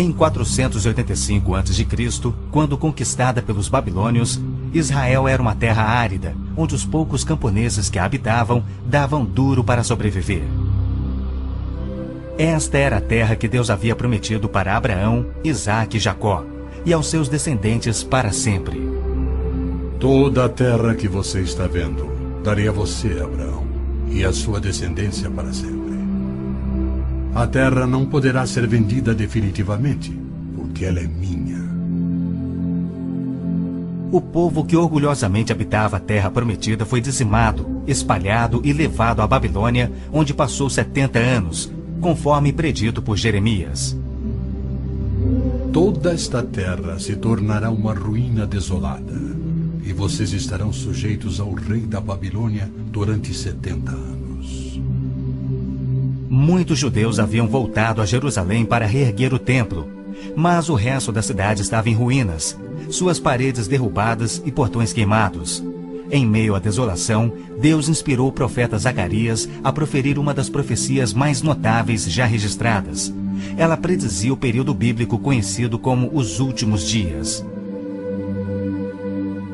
Em 485 a.C., quando conquistada pelos babilônios, Israel era uma terra árida, onde os poucos camponeses que a habitavam davam duro para sobreviver. Esta era a terra que Deus havia prometido para Abraão, Isaque e Jacó, e aos seus descendentes para sempre. Toda a terra que você está vendo, darei a você, Abraão, e a sua descendência para sempre. A terra não poderá ser vendida definitivamente, porque ela é minha. O povo que orgulhosamente habitava a terra prometida foi dizimado, espalhado e levado à Babilônia, onde passou 70 anos, conforme predito por Jeremias. Toda esta terra se tornará uma ruína desolada, e vocês estarão sujeitos ao rei da Babilônia durante 70 anos. Muitos judeus haviam voltado a Jerusalém para reerguer o templo, mas o resto da cidade estava em ruínas, suas paredes derrubadas e portões queimados. Em meio à desolação, Deus inspirou o profeta Zacarias a proferir uma das profecias mais notáveis já registradas. Ela predizia o período bíblico conhecido como os últimos dias.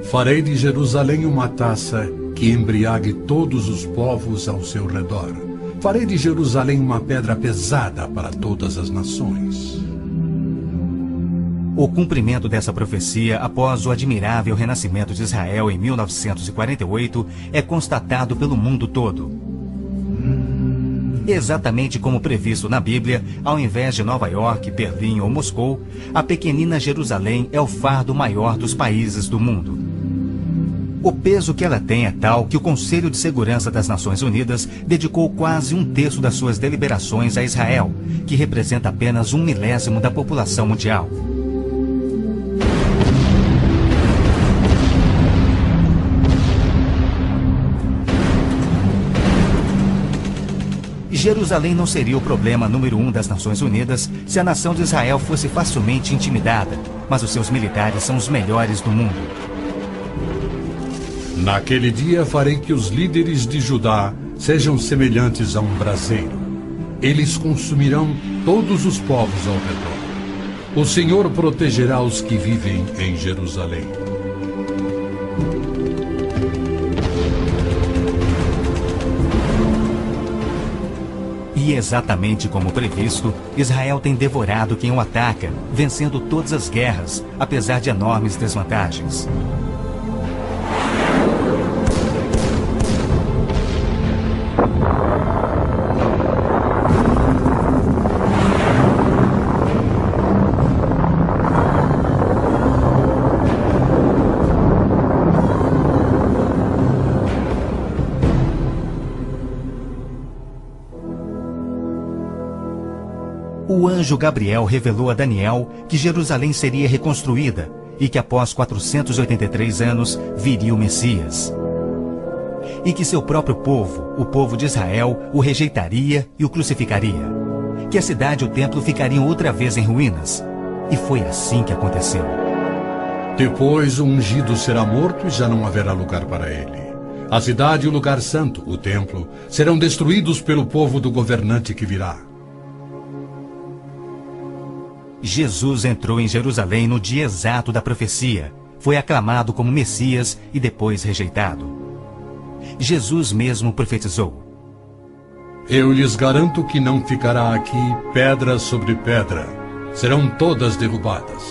Farei de Jerusalém uma taça que embriague todos os povos ao seu redor. Farei de Jerusalém uma pedra pesada para todas as nações. O cumprimento dessa profecia após o admirável renascimento de Israel em 1948 é constatado pelo mundo todo. Exatamente como previsto na Bíblia, ao invés de Nova York, Berlim ou Moscou, a pequenina Jerusalém é o fardo maior dos países do mundo. O peso que ela tem é tal que o Conselho de Segurança das Nações Unidas dedicou quase 1/3 das suas deliberações a Israel, que representa apenas 1/1000 da população mundial. Jerusalém não seria o problema número 1 das Nações Unidas se a nação de Israel fosse facilmente intimidada, mas os seus militares são os melhores do mundo. Naquele dia farei que os líderes de Judá sejam semelhantes a um braseiro. Eles consumirão todos os povos ao redor. O Senhor protegerá os que vivem em Jerusalém. E exatamente como previsto, Israel tem devorado quem o ataca, vencendo todas as guerras, apesar de enormes desvantagens. O anjo Gabriel revelou a Daniel que Jerusalém seria reconstruída e que após 483 anos viria o Messias. E que seu próprio povo, o povo de Israel, o rejeitaria e o crucificaria. Que a cidade e o templo ficariam outra vez em ruínas. E foi assim que aconteceu. Depois o ungido será morto e já não haverá lugar para ele. A cidade e o lugar santo, o templo, serão destruídos pelo povo do governante que virá. Jesus entrou em Jerusalém no dia exato da profecia, foi aclamado como Messias e depois rejeitado. Jesus mesmo profetizou: Eu lhes garanto que não ficará aqui pedra sobre pedra, serão todas derrubadas.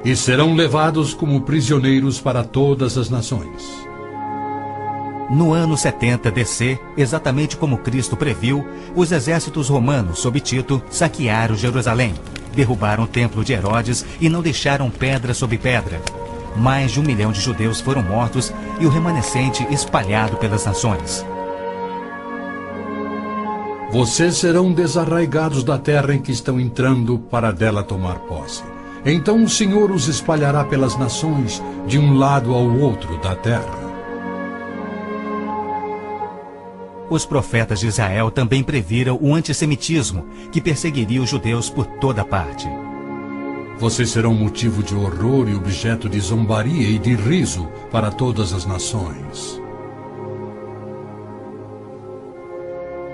E serão levados como prisioneiros para todas as nações. No ano 70 DC, exatamente como Cristo previu, os exércitos romanos sob Tito saquearam Jerusalém, derrubaram o templo de Herodes e não deixaram pedra sobre pedra. Mais de 1 milhão de judeus foram mortos e o remanescente espalhado pelas nações. Vocês serão desarraigados da terra em que estão entrando para dela tomar posse. Então o Senhor os espalhará pelas nações, de um lado ao outro da terra. Os profetas de Israel também previram o antissemitismo, que perseguiria os judeus por toda parte. Vocês serão motivo de horror e objeto de zombaria e de riso para todas as nações.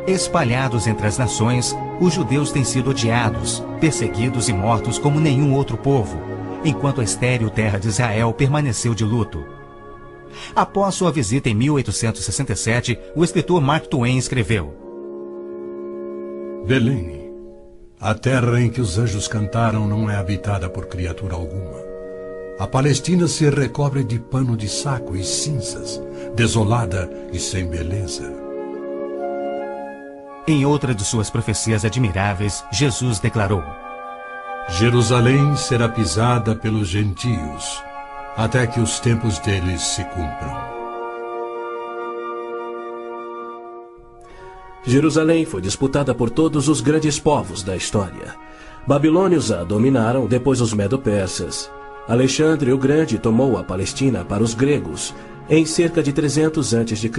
Espalhados entre as nações, os judeus têm sido odiados, perseguidos e mortos como nenhum outro povo, enquanto a estéril terra de Israel permaneceu de luto. Após sua visita em 1867, o escritor Mark Twain escreveu: Belém, a terra em que os anjos cantaram não é habitada por criatura alguma. A Palestina se recobre de pano de saco e cinzas, desolada e sem beleza. Em outra de suas profecias admiráveis, Jesus declarou: Jerusalém será pisada pelos gentios, até que os tempos deles se cumpram. Jerusalém foi disputada por todos os grandes povos da história. Babilônios a dominaram, depois os medo-persas. Alexandre o Grande tomou a Palestina para os gregos em cerca de 300 a.C.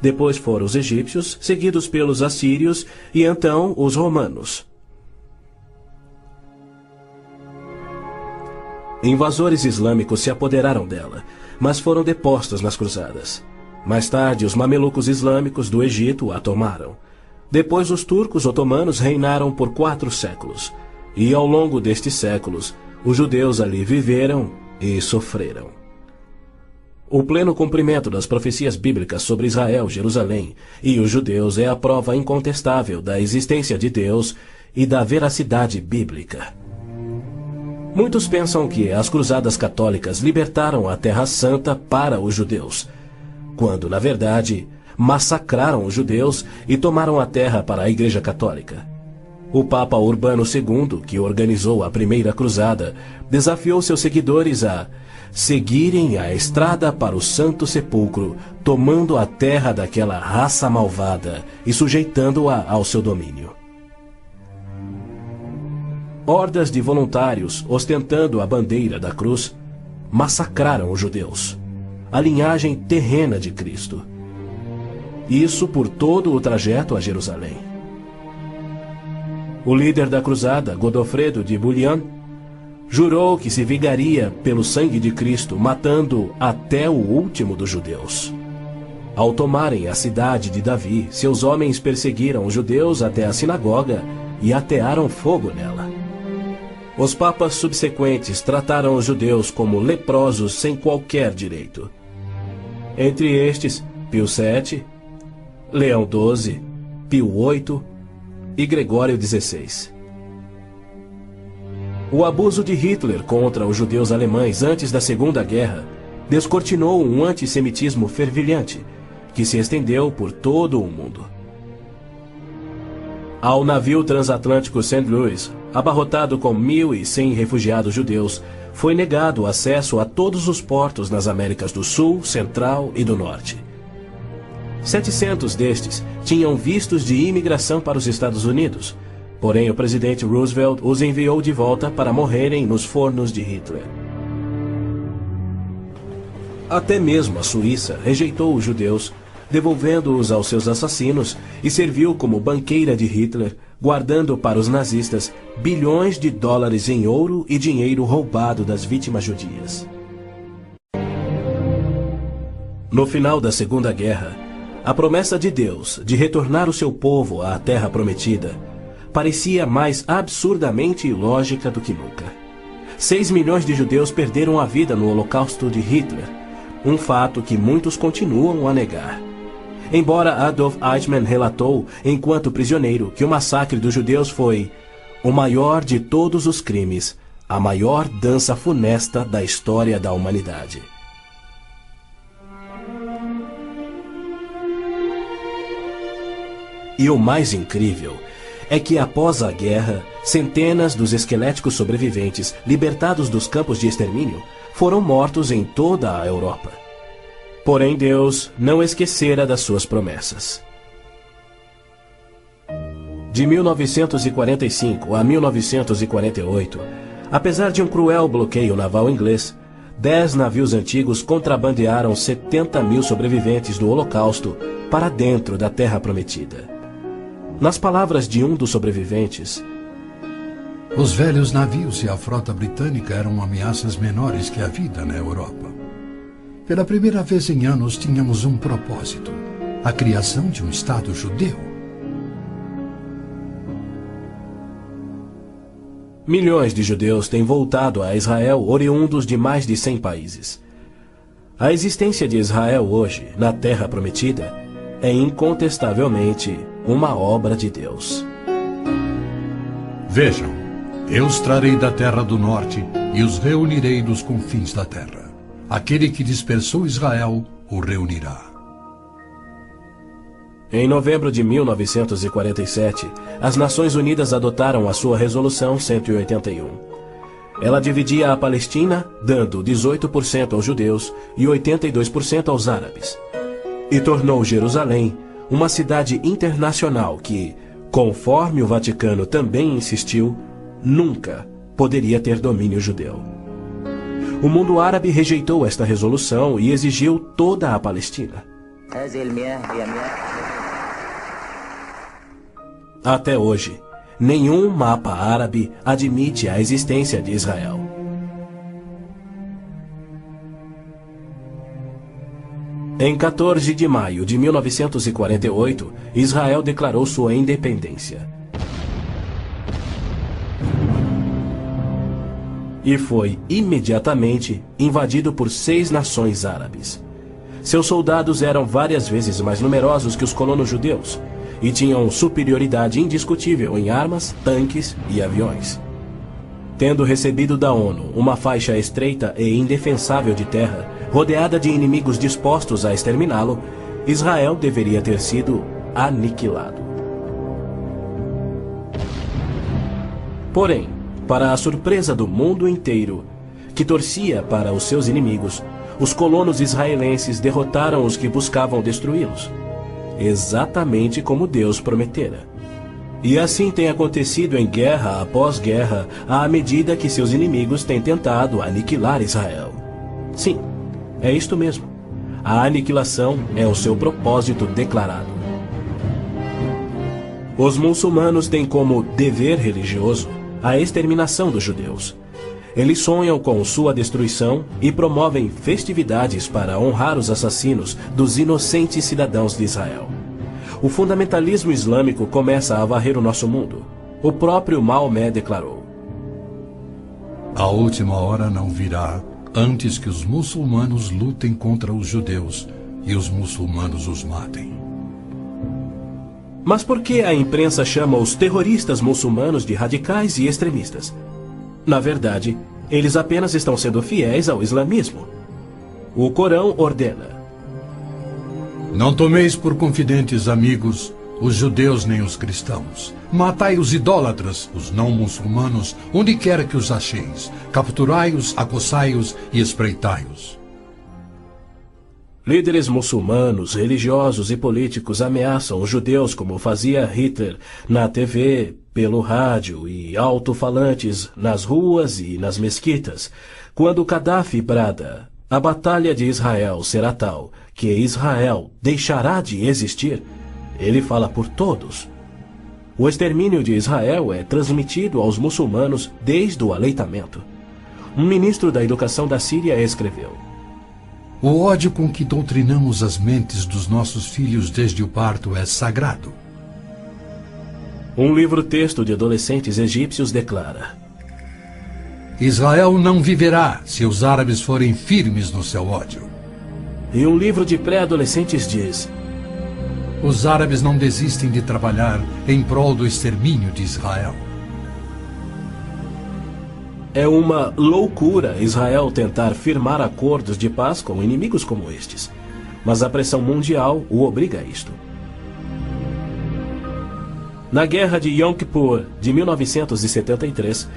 Depois foram os egípcios, seguidos pelos assírios e então os romanos. Invasores islâmicos se apoderaram dela, mas foram depostos nas cruzadas. Mais tarde, os mamelucos islâmicos do Egito a tomaram. Depois, os turcos otomanos reinaram por 4 séculos. E ao longo destes séculos, os judeus ali viveram e sofreram. O pleno cumprimento das profecias bíblicas sobre Israel, Jerusalém e os judeus é a prova incontestável da existência de Deus e da veracidade bíblica. Muitos pensam que as cruzadas católicas libertaram a Terra Santa para os judeus, quando, na verdade, massacraram os judeus e tomaram a terra para a Igreja Católica. O Papa Urbano II, que organizou a primeira cruzada, desafiou seus seguidores a seguirem a estrada para o Santo Sepulcro, tomando a terra daquela raça malvada e sujeitando-a ao seu domínio. Hordas de voluntários, ostentando a bandeira da cruz, massacraram os judeus, a linhagem terrena de Cristo. Isso por todo o trajeto a Jerusalém. O líder da cruzada, Godofredo de Bouillon, jurou que se vingaria pelo sangue de Cristo, matando até o último dos judeus. Ao tomarem a cidade de Davi, seus homens perseguiram os judeus até a sinagoga e atearam fogo nela. Os papas subsequentes trataram os judeus como leprosos sem qualquer direito. Entre estes, Pio VII, Leão XII, Pio VIII e Gregório XVI. O abuso de Hitler contra os judeus alemães antes da Segunda Guerra descortinou um antissemitismo fervilhante que se estendeu por todo o mundo. Ao navio transatlântico St. Louis, abarrotado com 1.100 refugiados judeus, foi negado acesso a todos os portos nas Américas do Sul, Central e do Norte. 700 destes tinham vistos de imigração para os Estados Unidos, porém o presidente Roosevelt os enviou de volta para morrerem nos fornos de Hitler. Até mesmo a Suíça rejeitou os judeus, devolvendo-os aos seus assassinos, e serviu como banqueira de Hitler, guardando para os nazistas bilhões de dólares em ouro e dinheiro roubado das vítimas judias. No final da Segunda Guerra, a promessa de Deus de retornar o seu povo à Terra Prometida parecia mais absurdamente ilógica do que nunca. 6 milhões de judeus perderam a vida no Holocausto de Hitler, um fato que muitos continuam a negar. Embora Adolf Eichmann relatou, enquanto prisioneiro, que o massacre dos judeus foi o maior de todos os crimes, a maior dança funesta da história da humanidade. E o mais incrível é que, após a guerra, centenas dos esqueléticos sobreviventes, libertados dos campos de extermínio, foram mortos em toda a Europa. Porém, Deus não esquecera das suas promessas. De 1945 a 1948, apesar de um cruel bloqueio naval inglês, 10 navios antigos contrabandearam 70.000 sobreviventes do Holocausto para dentro da Terra Prometida. Nas palavras de um dos sobreviventes, os velhos navios e a frota britânica eram ameaças menores que a vida na Europa. Pela primeira vez em anos tínhamos um propósito: a criação de um Estado judeu. Milhões de judeus têm voltado a Israel oriundos de mais de 100 países. A existência de Israel hoje, na Terra Prometida, é incontestavelmente uma obra de Deus. Vejam, eu os trarei da terra do norte e os reunirei dos confins da terra. Aquele que dispersou Israel o reunirá. Em novembro de 1947, as Nações Unidas adotaram a sua Resolução 181. Ela dividia a Palestina, dando 18% aos judeus e 82% aos árabes. E tornou Jerusalém uma cidade internacional que, conforme o Vaticano também insistiu, nunca poderia ter domínio judeu. O mundo árabe rejeitou esta resolução e exigiu toda a Palestina. Até hoje, nenhum mapa árabe admite a existência de Israel. Em 14 de maio de 1948, Israel declarou sua independência. E foi imediatamente invadido por 6 nações árabes. Seus soldados eram várias vezes mais numerosos que os colonos judeus e tinham superioridade indiscutível em armas, tanques e aviões. Tendo recebido da ONU uma faixa estreita e indefensável de terra, rodeada de inimigos dispostos a exterminá-lo, Israel deveria ter sido aniquilado. Porém, para a surpresa do mundo inteiro, que torcia para os seus inimigos, os colonos israelenses derrotaram os que buscavam destruí-los, exatamente como Deus prometera. E assim tem acontecido em guerra após guerra, à medida que seus inimigos têm tentado aniquilar Israel. Sim, é isto mesmo. A aniquilação é o seu propósito declarado. Os muçulmanos têm como dever religioso a exterminação dos judeus. Eles sonham com sua destruição e promovem festividades para honrar os assassinos dos inocentes cidadãos de Israel. O fundamentalismo islâmico começa a varrer o nosso mundo. O próprio Maomé declarou: A última hora não virá antes que os muçulmanos lutem contra os judeus e os muçulmanos os matem. Mas por que a imprensa chama os terroristas muçulmanos de radicais e extremistas? Na verdade, eles apenas estão sendo fiéis ao islamismo. O Corão ordena: Não tomeis por confidentes amigos os judeus nem os cristãos. Matai os idólatras, os não muçulmanos, onde quer que os acheis. Capturai-os, acossai-os e espreitai-os. Líderes muçulmanos, religiosos e políticos ameaçam os judeus como fazia Hitler na TV, pelo rádio e alto-falantes nas ruas e nas mesquitas. Quando Gaddafi brada: a batalha de Israel será tal que Israel deixará de existir, ele fala por todos. O extermínio de Israel é transmitido aos muçulmanos desde o aleitamento. Um ministro da educação da Síria escreveu: O ódio com que doutrinamos as mentes dos nossos filhos desde o parto é sagrado. Um livro-texto de adolescentes egípcios declara: Israel não viverá se os árabes forem firmes no seu ódio. E um livro de pré-adolescentes diz: Os árabes não desistem de trabalhar em prol do extermínio de Israel. É uma loucura Israel tentar firmar acordos de paz com inimigos como estes, mas a pressão mundial o obriga a isto. Na Guerra de Yom Kippur de 1973,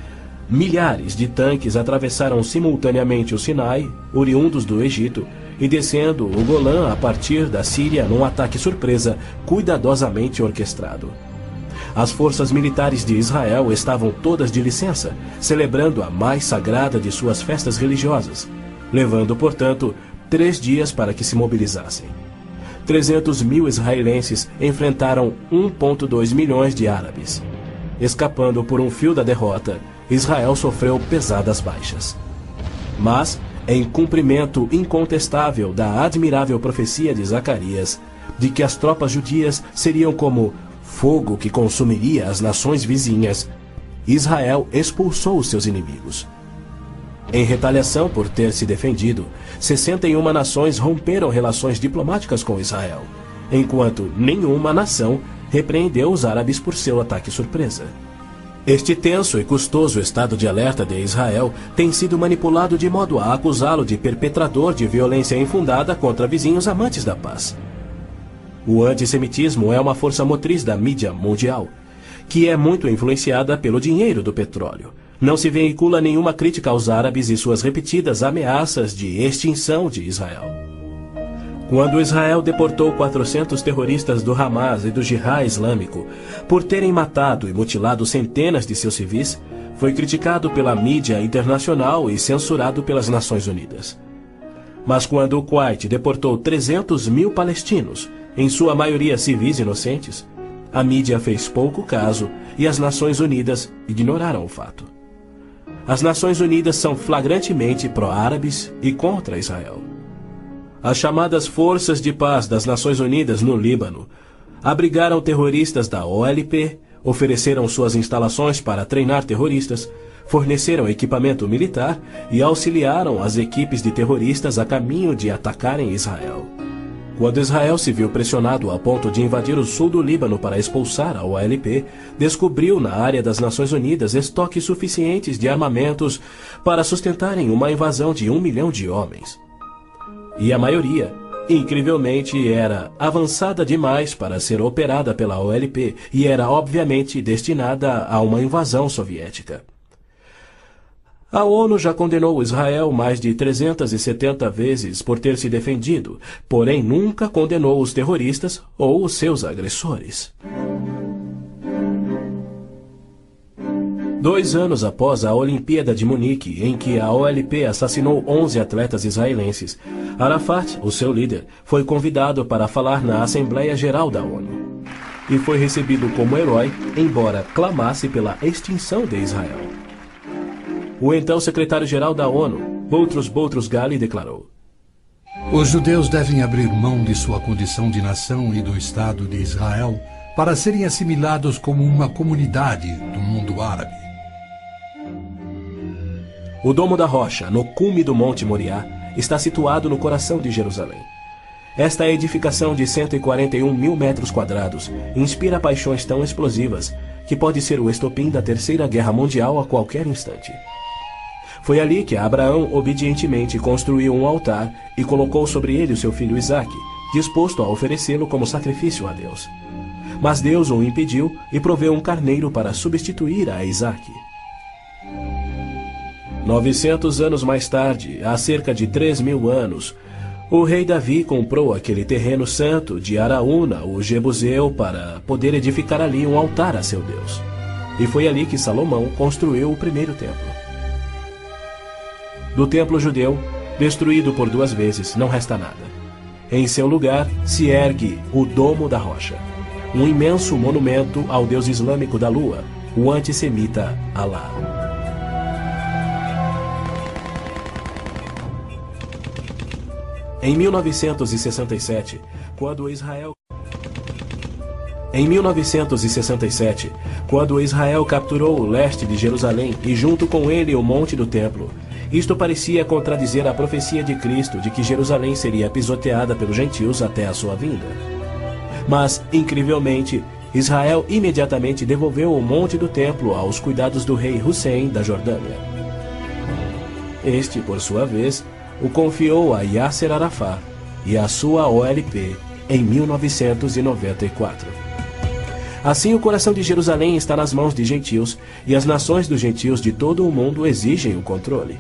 milhares de tanques atravessaram simultaneamente o Sinai, oriundos do Egito, e descendo o Golã a partir da Síria num ataque surpresa cuidadosamente orquestrado. As forças militares de Israel estavam todas de licença, celebrando a mais sagrada de suas festas religiosas, levando, portanto, 3 dias para que se mobilizassem. 300 mil israelenses enfrentaram 1,2 milhões de árabes. Escapando por um fio da derrota, Israel sofreu pesadas baixas. Mas, em cumprimento incontestável da admirável profecia de Zacarias, de que as tropas judias seriam como fogo que consumiria as nações vizinhas, Israel expulsou os seus inimigos. Em retaliação por ter se defendido, 61 nações romperam relações diplomáticas com Israel, enquanto nenhuma nação repreendeu os árabes por seu ataque surpresa. Este tenso e custoso estado de alerta de Israel tem sido manipulado de modo a acusá-lo de perpetrador de violência infundada contra vizinhos amantes da paz. O antissemitismo é uma força motriz da mídia mundial, que é muito influenciada pelo dinheiro do petróleo. Não se veicula nenhuma crítica aos árabes e suas repetidas ameaças de extinção de Israel. Quando Israel deportou 400 terroristas do Hamas e do Jihad Islâmico por terem matado e mutilado centenas de seus civis, foi criticado pela mídia internacional e censurado pelas Nações Unidas. Mas quando o Kuwait deportou 300 mil palestinos, em sua maioria civis inocentes, a mídia fez pouco caso e as Nações Unidas ignoraram o fato. As Nações Unidas são flagrantemente pró-árabes e contra Israel. As chamadas Forças de Paz das Nações Unidas no Líbano abrigaram terroristas da OLP, ofereceram suas instalações para treinar terroristas, forneceram equipamento militar e auxiliaram as equipes de terroristas a caminho de atacarem Israel. Quando Israel se viu pressionado a ponto de invadir o sul do Líbano para expulsar a OLP, descobriu na área das Nações Unidas estoques suficientes de armamentos para sustentarem uma invasão de 1 milhão de homens. E a maioria, incrivelmente, era avançada demais para ser operada pela OLP e era obviamente destinada a uma invasão soviética. A ONU já condenou Israel mais de 370 vezes por ter se defendido, porém nunca condenou os terroristas ou os seus agressores. 2 anos após a Olimpíada de Munique, em que a OLP assassinou 11 atletas israelenses, Arafat, o seu líder, foi convidado para falar na Assembleia Geral da ONU. E foi recebido como herói, embora clamasse pela extinção de Israel. O então secretário-geral da ONU, Boutros Ghali, declarou: Os judeus devem abrir mão de sua condição de nação e do Estado de Israel para serem assimilados como uma comunidade do mundo árabe. O Domo da Rocha, no cume do Monte Moriá, está situado no coração de Jerusalém. Esta edificação de 141 mil metros quadrados inspira paixões tão explosivas que pode ser o estopim da Terceira Guerra Mundial a qualquer instante. Foi ali que Abraão obedientemente construiu um altar e colocou sobre ele o seu filho Isaque, disposto a oferecê-lo como sacrifício a Deus. Mas Deus o impediu e proveu um carneiro para substituir a Isaque. 900 anos mais tarde, há cerca de 3.000 anos, o rei Davi comprou aquele terreno santo de Araúna, o Jebuseu, para poder edificar ali um altar a seu Deus. E foi ali que Salomão construiu o primeiro templo. Do templo judeu, destruído por 2 vezes, não resta nada. Em seu lugar se ergue o Domo da Rocha, um imenso monumento ao deus islâmico da lua, o antissemita Alá. Em 1967, quando Israel capturou o leste de Jerusalém e junto com ele o Monte do Templo, isto parecia contradizer a profecia de Cristo de que Jerusalém seria pisoteada pelos gentios até a sua vinda. Mas, incrivelmente, Israel imediatamente devolveu o Monte do Templo aos cuidados do rei Hussein da Jordânia. Este, por sua vez, o confiou a Yasser Arafat e a sua OLP em 1994. Assim, o coração de Jerusalém está nas mãos de gentios e as nações dos gentios de todo o mundo exigem o controle.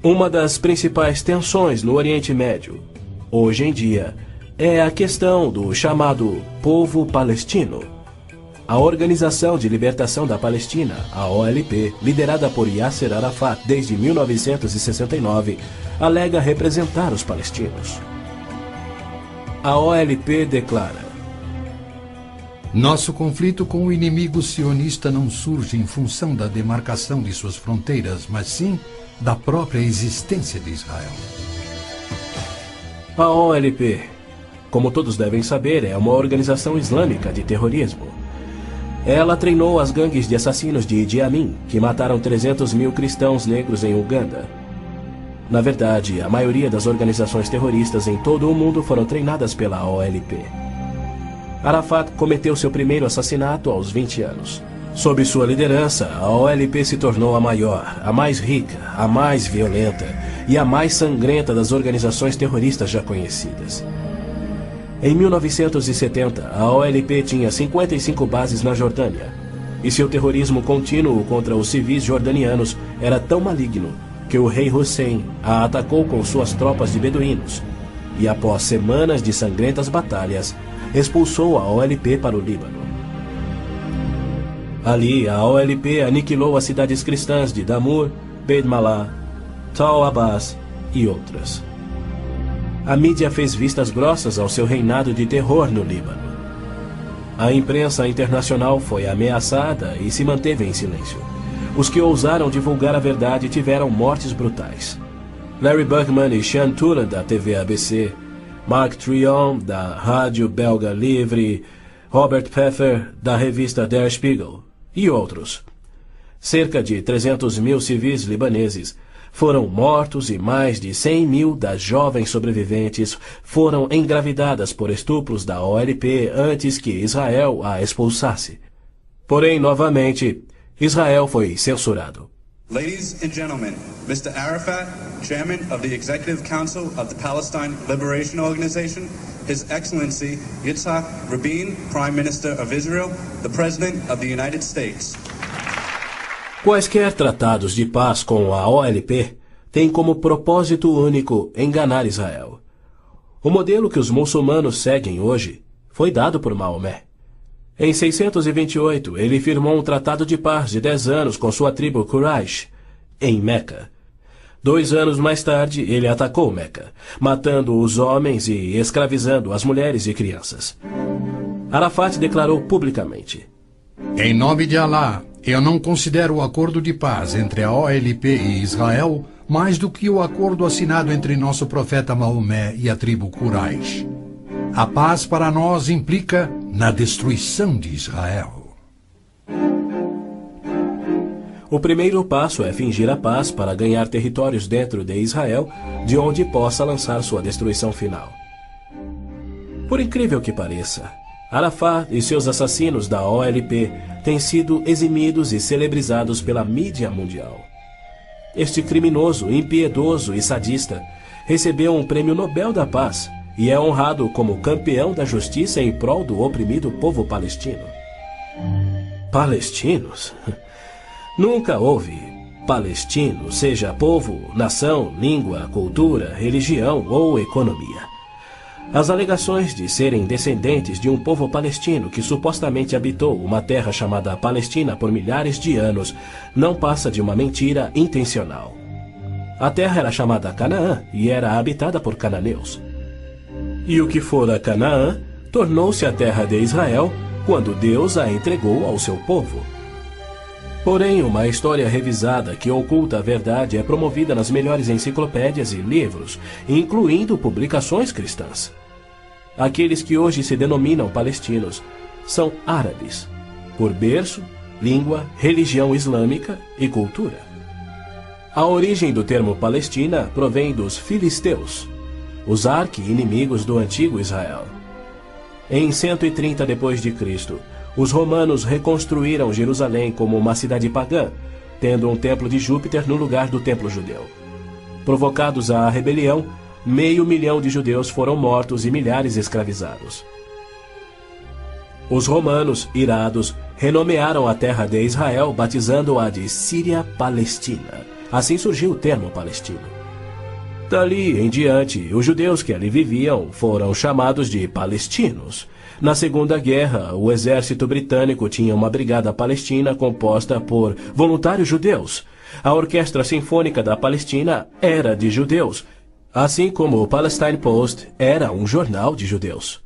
Uma das principais tensões no Oriente Médio, hoje em dia, é a questão do chamado povo palestino. A Organização de Libertação da Palestina, a OLP, liderada por Yasser Arafat desde 1969, alega representar os palestinos. A OLP declara: Nosso conflito com o inimigo sionista não surge em função da demarcação de suas fronteiras, mas sim da própria existência de Israel. A OLP, como todos devem saber, é uma organização islâmica de terrorismo. Ela treinou as gangues de assassinos de Idi Amin, que mataram 300 mil cristãos negros em Uganda. Na verdade, a maioria das organizações terroristas em todo o mundo foram treinadas pela OLP. Arafat cometeu seu primeiro assassinato aos 20 anos. Sob sua liderança, a OLP se tornou a maior, a mais rica, a mais violenta e a mais sangrenta das organizações terroristas já conhecidas. Em 1970, a OLP tinha 55 bases na Jordânia, e seu terrorismo contínuo contra os civis jordanianos era tão maligno que o rei Hussein a atacou com suas tropas de beduínos, e após semanas de sangrentas batalhas, expulsou a OLP para o Líbano. Ali, a OLP aniquilou as cidades cristãs de Damour, Beit Malá, Tal Abbas e outras. A mídia fez vistas grossas ao seu reinado de terror no Líbano. A imprensa internacional foi ameaçada e se manteve em silêncio. Os que ousaram divulgar a verdade tiveram mortes brutais. Larry Buckman e Sean Turan, da TV ABC, Mark Trion, da Rádio Belga Livre, Robert Pfeffer, da revista Der Spiegel, e outros. Cerca de 300 mil civis libaneses foram mortos e mais de 100 mil das jovens sobreviventes foram engravidadas por estupros da OLP antes que Israel a expulsasse. Porém, novamente, Israel foi censurado. Ladies and gentlemen, Mr. Arafat, Chairman of the Executive Council of the Palestine Liberation Organization, His Excellency Yitzhak Rabin, Prime Minister of Israel, the President of the United States. Quaisquer tratados de paz com a OLP têm como propósito único enganar Israel. O modelo que os muçulmanos seguem hoje foi dado por Maomé. Em 628, ele firmou um tratado de paz de 10 anos com sua tribo Quraysh, em Meca. 2 anos mais tarde, ele atacou Meca, matando os homens e escravizando as mulheres e crianças. Arafat declarou publicamente: Em nome de Alá, eu não considero o acordo de paz entre a OLP e Israel mais do que o acordo assinado entre nosso profeta Maomé e a tribo Quraysh. A paz para nós implica na destruição de Israel. O primeiro passo é fingir a paz para ganhar territórios dentro de Israel, de onde possa lançar sua destruição final. Por incrível que pareça, Arafat e seus assassinos da OLP têm sido eximidos e celebrizados pela mídia mundial. Este criminoso, impiedoso e sadista recebeu um prêmio Nobel da Paz e é honrado como campeão da justiça em prol do oprimido povo palestino. Palestinos? Nunca houve palestino, seja povo, nação, língua, cultura, religião ou economia. As alegações de serem descendentes de um povo palestino que supostamente habitou uma terra chamada Palestina por milhares de anos não passa de uma mentira intencional. A terra era chamada Canaã e era habitada por cananeus. E o que fora Canaã tornou-se a terra de Israel quando Deus a entregou ao seu povo. Porém, uma história revisada que oculta a verdade é promovida nas melhores enciclopédias e livros, incluindo publicações cristãs. Aqueles que hoje se denominam palestinos são árabes, por berço, língua, religião islâmica e cultura. A origem do termo Palestina provém dos filisteus, os arqui-inimigos do antigo Israel. Em 130 d.C., os romanos reconstruíram Jerusalém como uma cidade pagã, tendo um templo de Júpiter no lugar do templo judeu. Provocados à rebelião, 500 mil de judeus foram mortos e milhares escravizados. Os romanos, irados, renomearam a terra de Israel, batizando-a de Síria-Palestina. Assim surgiu o termo palestino. Dali em diante, os judeus que ali viviam foram chamados de palestinos. Na Segunda Guerra, o exército britânico tinha uma brigada palestina composta por voluntários judeus. A Orquestra Sinfônica da Palestina era de judeus, assim como o Palestine Post era um jornal de judeus.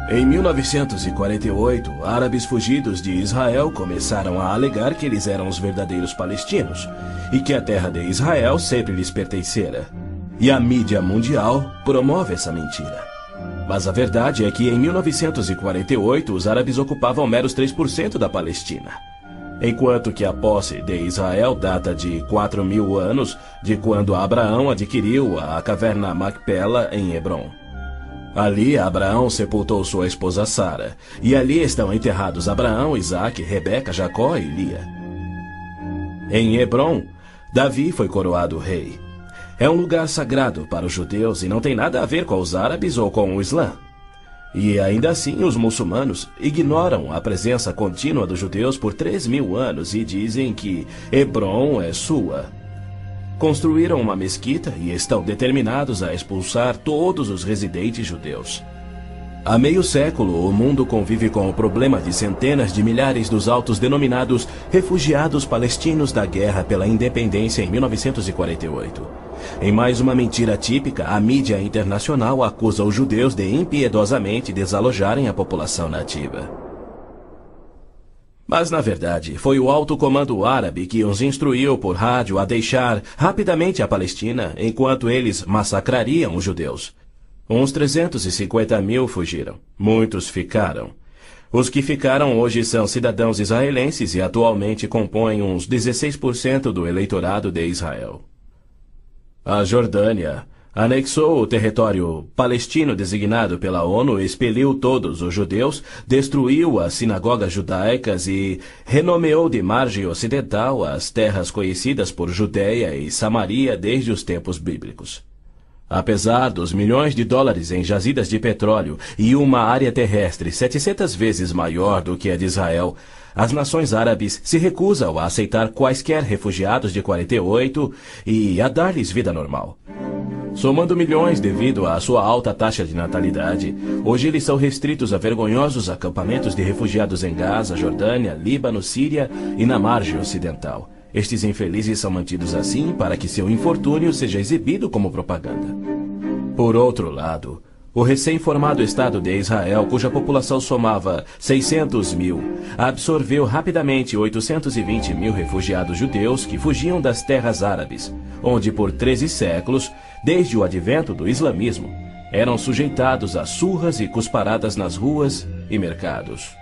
Em 1948, árabes fugidos de Israel começaram a alegar que eles eram os verdadeiros palestinos e que a terra de Israel sempre lhes pertencera. E a mídia mundial promove essa mentira. Mas a verdade é que em 1948 os árabes ocupavam meros 3% da Palestina. Enquanto que a posse de Israel data de 4.000 anos de quando Abraão adquiriu a caverna Macpela em Hebrom. Ali Abraão sepultou sua esposa Sara, e ali estão enterrados Abraão, Isaque, Rebeca, Jacó e Lia. Em Hebrom, Davi foi coroado rei. É um lugar sagrado para os judeus e não tem nada a ver com os árabes ou com o Islã. E ainda assim os muçulmanos ignoram a presença contínua dos judeus por 3.000 anos e dizem que Hebrom é sua. Construíram uma mesquita e estão determinados a expulsar todos os residentes judeus. Há meio século, o mundo convive com o problema de centenas de milhares dos autodenominados refugiados palestinos da guerra pela independência em 1948. Em mais uma mentira típica, a mídia internacional acusa os judeus de impiedosamente desalojarem a população nativa. Mas, na verdade, foi o alto comando árabe que os instruiu por rádio a deixar rapidamente a Palestina enquanto eles massacrariam os judeus. Uns 350.000 fugiram. Muitos ficaram. Os que ficaram hoje são cidadãos israelenses e atualmente compõem uns 16% do eleitorado de Israel. A Jordânia anexou o território palestino designado pela ONU, expeliu todos os judeus, destruiu as sinagogas judaicas e renomeou de margem ocidental as terras conhecidas por Judéia e Samaria desde os tempos bíblicos. Apesar dos milhões de dólares em jazidas de petróleo e uma área terrestre 700 vezes maior do que a de Israel, as nações árabes se recusam a aceitar quaisquer refugiados de 48 e a dar-lhes vida normal. Somando milhões devido à sua alta taxa de natalidade, hoje eles são restritos a vergonhosos acampamentos de refugiados em Gaza, Jordânia, Líbano, Síria e na margem ocidental. Estes infelizes são mantidos assim para que seu infortúnio seja exibido como propaganda. Por outro lado, o recém-formado Estado de Israel, cuja população somava 600.000, absorveu rapidamente 820.000 refugiados judeus que fugiam das terras árabes, onde por 13 séculos, desde o advento do islamismo, eram sujeitados a surras e cusparadas nas ruas e mercados.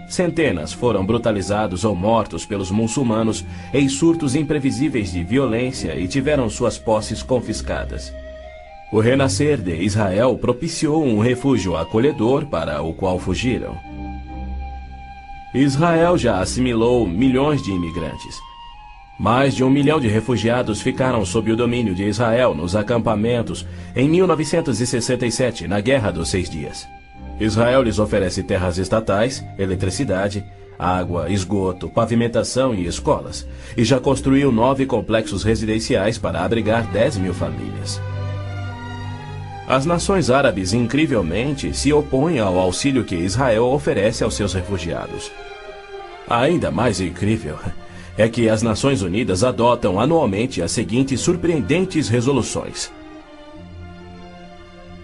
Centenas foram brutalizados ou mortos pelos muçulmanos em surtos imprevisíveis de violência e tiveram suas posses confiscadas. O renascer de Israel propiciou um refúgio acolhedor para o qual fugiram. Israel já assimilou milhões de imigrantes. Mais de 1 milhão de refugiados ficaram sob o domínio de Israel nos acampamentos em 1967, na Guerra dos 6 Dias. Israel lhes oferece terras estatais, eletricidade, água, esgoto, pavimentação e escolas, e já construiu 9 complexos residenciais para abrigar 10.000 famílias. As nações árabes, incrivelmente, se opõem ao auxílio que Israel oferece aos seus refugiados. Ainda mais incrível é que as Nações Unidas adotam anualmente as seguintes surpreendentes resoluções.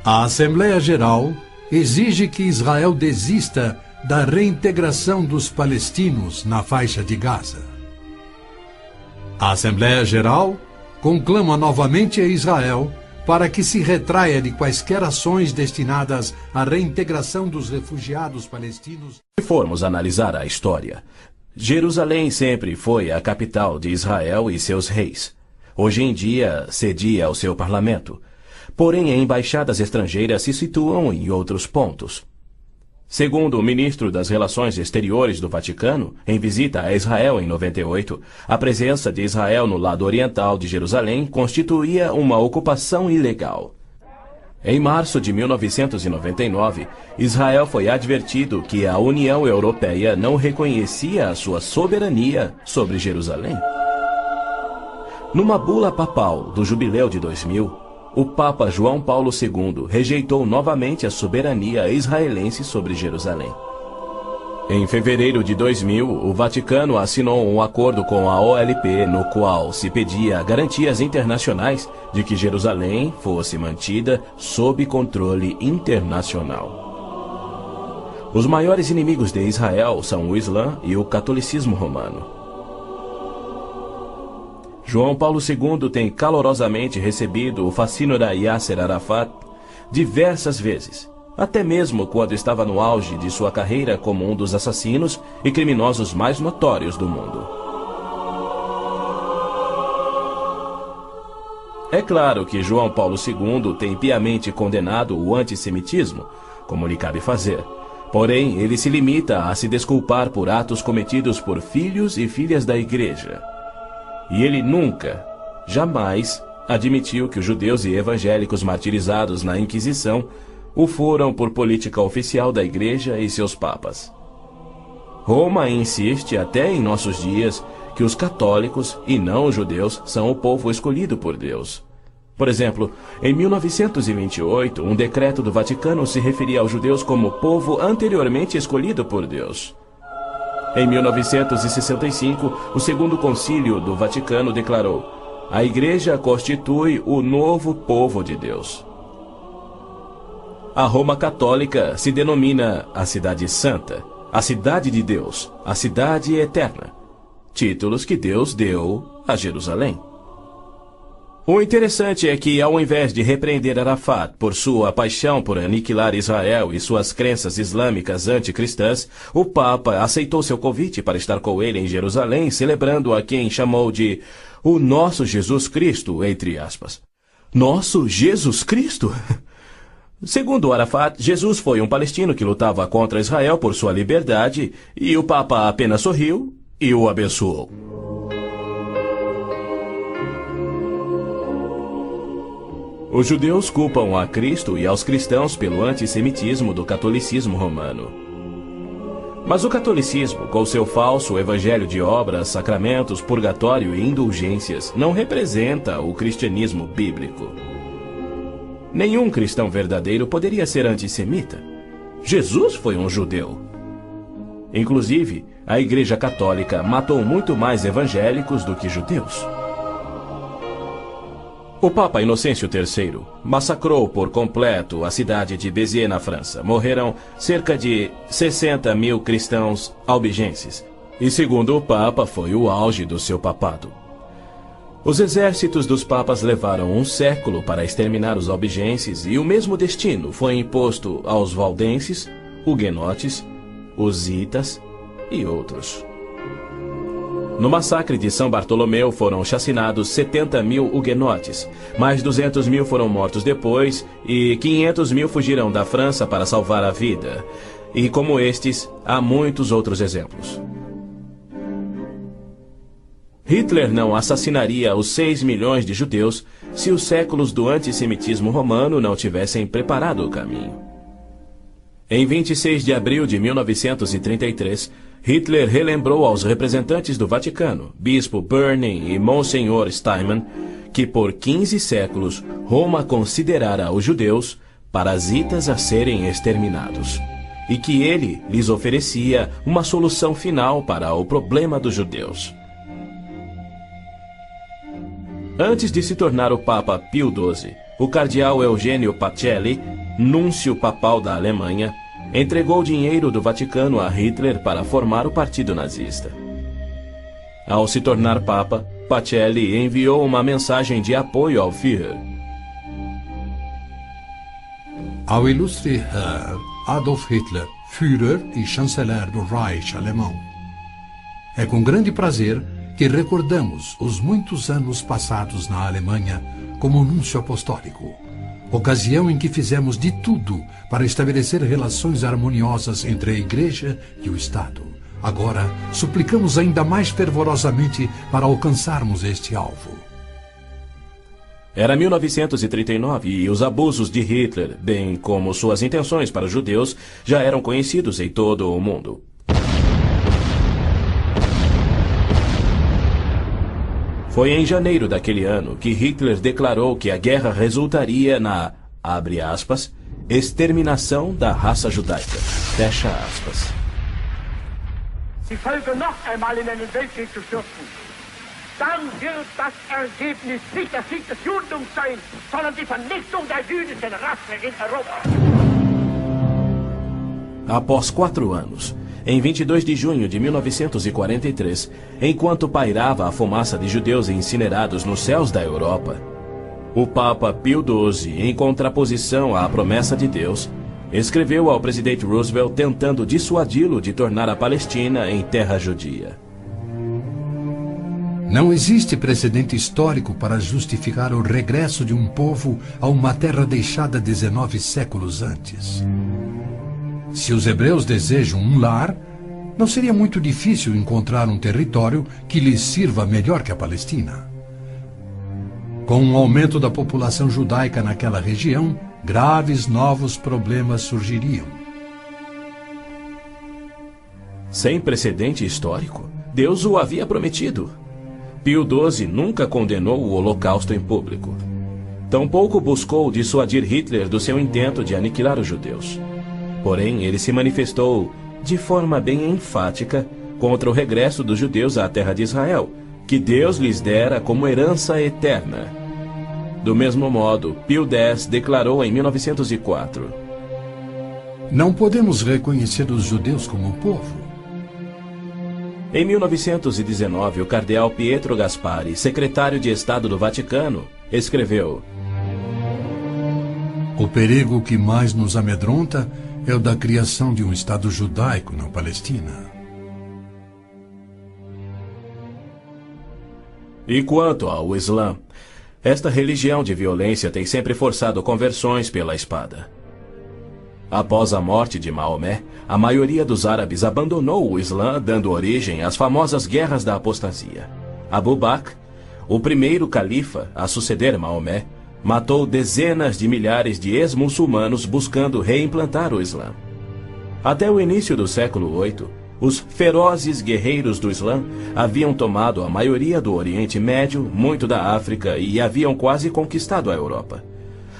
A Assembleia Geral exige que Israel desista da reintegração dos palestinos na faixa de Gaza. A Assembleia Geral conclama novamente a Israel para que se retraia de quaisquer ações destinadas à reintegração dos refugiados palestinos. Se formos analisar a história, Jerusalém sempre foi a capital de Israel e seus reis. Hoje em dia, cedia ao seu parlamento. Porém, embaixadas estrangeiras se situam em outros pontos. Segundo o ministro das Relações Exteriores do Vaticano, em visita a Israel em 98, a presença de Israel no lado oriental de Jerusalém constituía uma ocupação ilegal. Em março de 1999, Israel foi advertido que a União Europeia não reconhecia a sua soberania sobre Jerusalém. Numa bula papal do Jubileu de 2000, o Papa João Paulo II rejeitou novamente a soberania israelense sobre Jerusalém. Em fevereiro de 2000, o Vaticano assinou um acordo com a OLP, no qual se pedia garantias internacionais de que Jerusalém fosse mantida sob controle internacional. Os maiores inimigos de Israel são o Islã e o catolicismo romano. João Paulo II tem calorosamente recebido o fascínora Yasser Arafat, diversas vezes, até mesmo quando estava no auge de sua carreira como um dos assassinos e criminosos mais notórios do mundo. É claro que João Paulo II tem piamente condenado o antissemitismo, como lhe cabe fazer. Porém, ele se limita a se desculpar por atos cometidos por filhos e filhas da Igreja. E ele nunca, jamais, admitiu que os judeus e evangélicos martirizados na Inquisição o foram por política oficial da Igreja e seus papas. Roma insiste até em nossos dias que os católicos e não os judeus são o povo escolhido por Deus. Por exemplo, em 1928, um decreto do Vaticano se referia aos judeus como povo anteriormente escolhido por Deus. Em 1965, o Segundo Concílio do Vaticano declarou: a Igreja constitui o novo povo de Deus. A Roma Católica se denomina a Cidade Santa, a Cidade de Deus, a Cidade Eterna. Títulos que Deus deu a Jerusalém. O interessante é que, ao invés de repreender Arafat por sua paixão por aniquilar Israel e suas crenças islâmicas anticristãs, o Papa aceitou seu convite para estar com ele em Jerusalém, celebrando a quem chamou de o nosso Jesus Cristo, entre aspas. Nosso Jesus Cristo? Segundo Arafat, Jesus foi um palestino que lutava contra Israel por sua liberdade, e o Papa apenas sorriu e o abençoou. Os judeus culpam a Cristo e aos cristãos pelo antissemitismo do catolicismo romano. Mas o catolicismo, com seu falso evangelho de obras, sacramentos, purgatório e indulgências, não representa o cristianismo bíblico. Nenhum cristão verdadeiro poderia ser antissemita. Jesus foi um judeu. Inclusive, a Igreja Católica matou muito mais evangélicos do que judeus. O Papa Inocêncio III massacrou por completo a cidade de Béziers, na França. Morreram cerca de 60 mil cristãos albigenses. E segundo o Papa, foi o auge do seu papado. Os exércitos dos papas levaram um século para exterminar os albigenses e o mesmo destino foi imposto aos valdenses, huguenotes, husitas e outros. No massacre de São Bartolomeu foram chacinados 70 mil huguenotes, mais 200 mil foram mortos depois e 500 mil fugiram da França para salvar a vida. E como estes, há muitos outros exemplos. Hitler não assassinaria os 6 milhões de judeus se os séculos do antissemitismo romano não tivessem preparado o caminho. Em 26 de abril de 1933, Hitler relembrou aos representantes do Vaticano, Bispo Börning e Monsenhor Steinmann, que por 15 séculos Roma considerara os judeus parasitas a serem exterminados, e que ele lhes oferecia uma solução final para o problema dos judeus. Antes de se tornar o Papa Pio XII, o cardeal Eugênio Pacelli, núncio papal da Alemanha, entregou dinheiro do Vaticano a Hitler para formar o partido nazista. Ao se tornar Papa, Pacelli enviou uma mensagem de apoio ao Führer. Ao ilustre Herr Adolf Hitler, Führer e chanceler do Reich alemão. É com grande prazer que recordamos os muitos anos passados na Alemanha como núncio apostólico, ocasião em que fizemos de tudo para estabelecer relações harmoniosas entre a Igreja e o Estado. Agora, suplicamos ainda mais fervorosamente para alcançarmos este alvo. Era 1939 e os abusos de Hitler, bem como suas intenções para os judeus, já eram conhecidos em todo o mundo. Foi em janeiro daquele ano que Hitler declarou que a guerra resultaria na, abre aspas, exterminação da raça judaica, fecha aspas. Die Völker noch einmal in einen Weltkrieg zu stürzen, dann wird das Ergebnis nicht der Sieg des Judentums sein, sondern die Vernichtung der jüdischen Rasse in Europa. Após 4 anos, em 22 de junho de 1943, enquanto pairava a fumaça de judeus incinerados nos céus da Europa, O Papa Pio XII, em contraposição à promessa de Deus, escreveu ao presidente Roosevelt tentando dissuadi-lo de tornar a Palestina em terra judia. Não existe precedente histórico para justificar o regresso de um povo a uma terra deixada 19 séculos antes. Se os hebreus desejam um lar, não seria muito difícil encontrar um território que lhes sirva melhor que a Palestina. Com o aumento da população judaica naquela região, graves novos problemas surgiriam. Sem precedente histórico, Deus o havia prometido. Pio XII nunca condenou o Holocausto em público. Tampouco buscou dissuadir Hitler do seu intento de aniquilar os judeus. Porém, ele se manifestou, de forma bem enfática, contra o regresso dos judeus à terra de Israel, que Deus lhes dera como herança eterna. Do mesmo modo, Pio X declarou em 1904: Não podemos reconhecer os judeus como povo. Em 1919, o cardeal Pietro Gasparri, secretário de Estado do Vaticano, escreveu: O perigo que mais nos amedronta é o da criação de um Estado judaico na Palestina. E quanto ao Islã, esta religião de violência tem sempre forçado conversões pela espada. Após a morte de Maomé, a maioria dos árabes abandonou o Islã, dando origem às famosas guerras da apostasia. Abu Bakr, o primeiro califa a suceder Maomé, matou dezenas de milhares de ex-muçulmanos buscando reimplantar o Islã. Até o início do século VIII, os ferozes guerreiros do Islã haviam tomado a maioria do Oriente Médio, muito da África e haviam quase conquistado a Europa.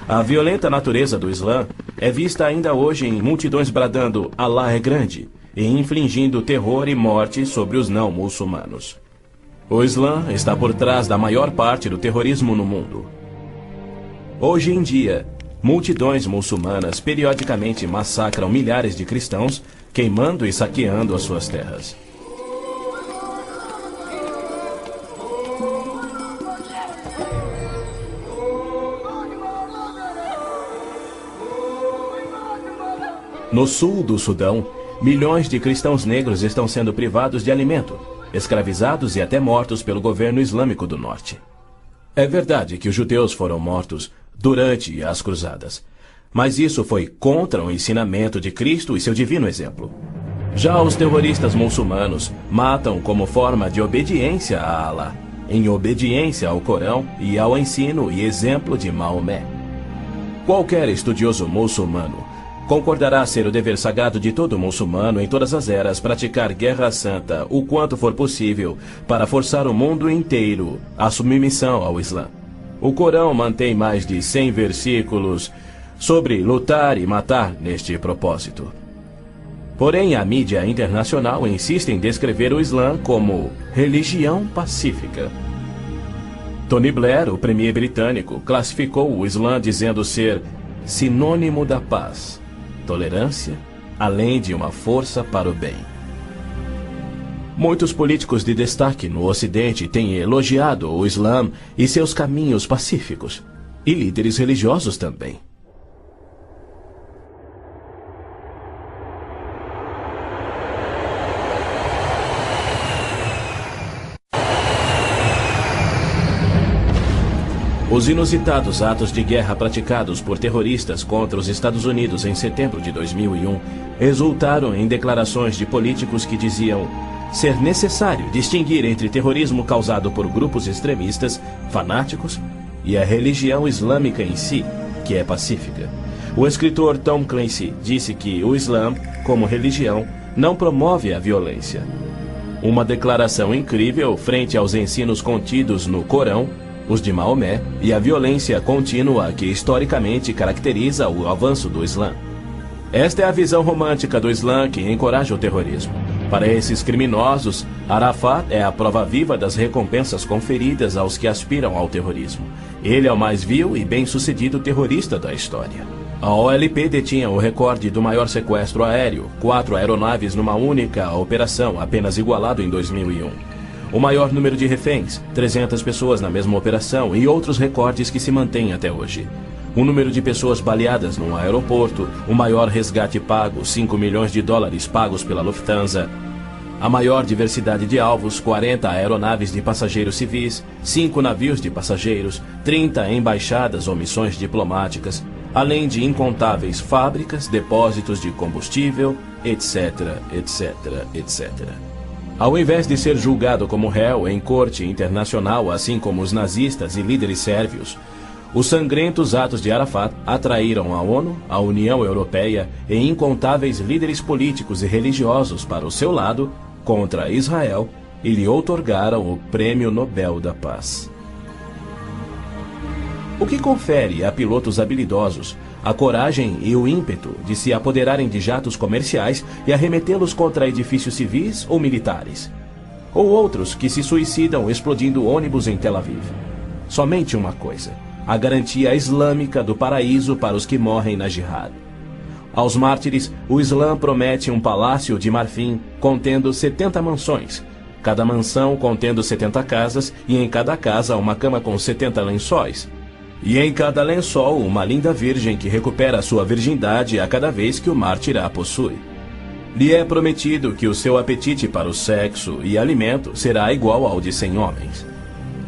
A violenta natureza do Islã é vista ainda hoje em multidões bradando "Allah é grande" e infligindo terror e morte sobre os não-muçulmanos. O Islã está por trás da maior parte do terrorismo no mundo. Hoje em dia, multidões muçulmanas periodicamente massacram milhares de cristãos, queimando e saqueando as suas terras. No sul do Sudão, milhões de cristãos negros estão sendo privados de alimento, escravizados e até mortos pelo governo islâmico do norte. É verdade que os judeus foram mortos durante as cruzadas, mas isso foi contra o ensinamento de Cristo e seu divino exemplo. Já os terroristas muçulmanos matam como forma de obediência a Allah, em obediência ao Corão e ao ensino e exemplo de Maomé. Qualquer estudioso muçulmano concordará ser o dever sagrado de todo muçulmano em todas as eras praticar guerra santa o quanto for possível para forçar o mundo inteiro à submissão ao Islã. O Corão mantém mais de 100 versículos sobre lutar e matar neste propósito. Porém, a mídia internacional insiste em descrever o Islã como religião pacífica. Tony Blair, o premier britânico, classificou o Islã dizendo ser sinônimo da paz, tolerância, além de uma força para o bem. Muitos políticos de destaque no Ocidente têm elogiado o Islã e seus caminhos pacíficos, e líderes religiosos também. Os inusitados atos de guerra praticados por terroristas contra os Estados Unidos em setembro de 2001 resultaram em declarações de políticos que diziam ser necessário distinguir entre terrorismo causado por grupos extremistas, fanáticos, e a religião islâmica em si, que é pacífica. O escritor Tom Clancy disse que o Islã, como religião, não promove a violência. Uma declaração incrível frente aos ensinos contidos no Corão, os de Maomé, e a violência contínua que historicamente caracteriza o avanço do Islã. Esta é a visão romântica do Islã que encoraja o terrorismo. Para esses criminosos, Arafat é a prova viva das recompensas conferidas aos que aspiram ao terrorismo. Ele é o mais vil e bem-sucedido terrorista da história. A OLP detinha o recorde do maior sequestro aéreo, 4 aeronaves numa única operação, apenas igualado em 2001. o maior número de reféns, 300 pessoas na mesma operação e outros recordes que se mantêm até hoje. O número de pessoas baleadas num aeroporto, o maior resgate pago, 5 milhões de dólares pagos pela Lufthansa. A maior diversidade de alvos, 40 aeronaves de passageiros civis, 5 navios de passageiros, 30 embaixadas ou missões diplomáticas, além de incontáveis fábricas, depósitos de combustível, etc, etc, etc. Ao invés de ser julgado como réu em corte internacional, assim como os nazistas e líderes sérvios, os sangrentos atos de Arafat atraíram a ONU, a União Europeia e incontáveis líderes políticos e religiosos para o seu lado contra Israel e lhe outorgaram o Prêmio Nobel da Paz. O que confere a pilotos habilidosos a coragem e o ímpeto de se apoderarem de jatos comerciais e arremetê-los contra edifícios civis ou militares. Ou outros que se suicidam explodindo ônibus em Tel Aviv. Somente uma coisa: a garantia islâmica do paraíso para os que morrem na jihad. Aos mártires, o Islã promete um palácio de marfim contendo 70 mansões, cada mansão contendo 70 casas e em cada casa uma cama com 70 lençóis. E em cada lençol uma linda virgem que recupera sua virgindade a cada vez que o mártir a possui. Lhe é prometido que o seu apetite para o sexo e alimento será igual ao de 100 homens.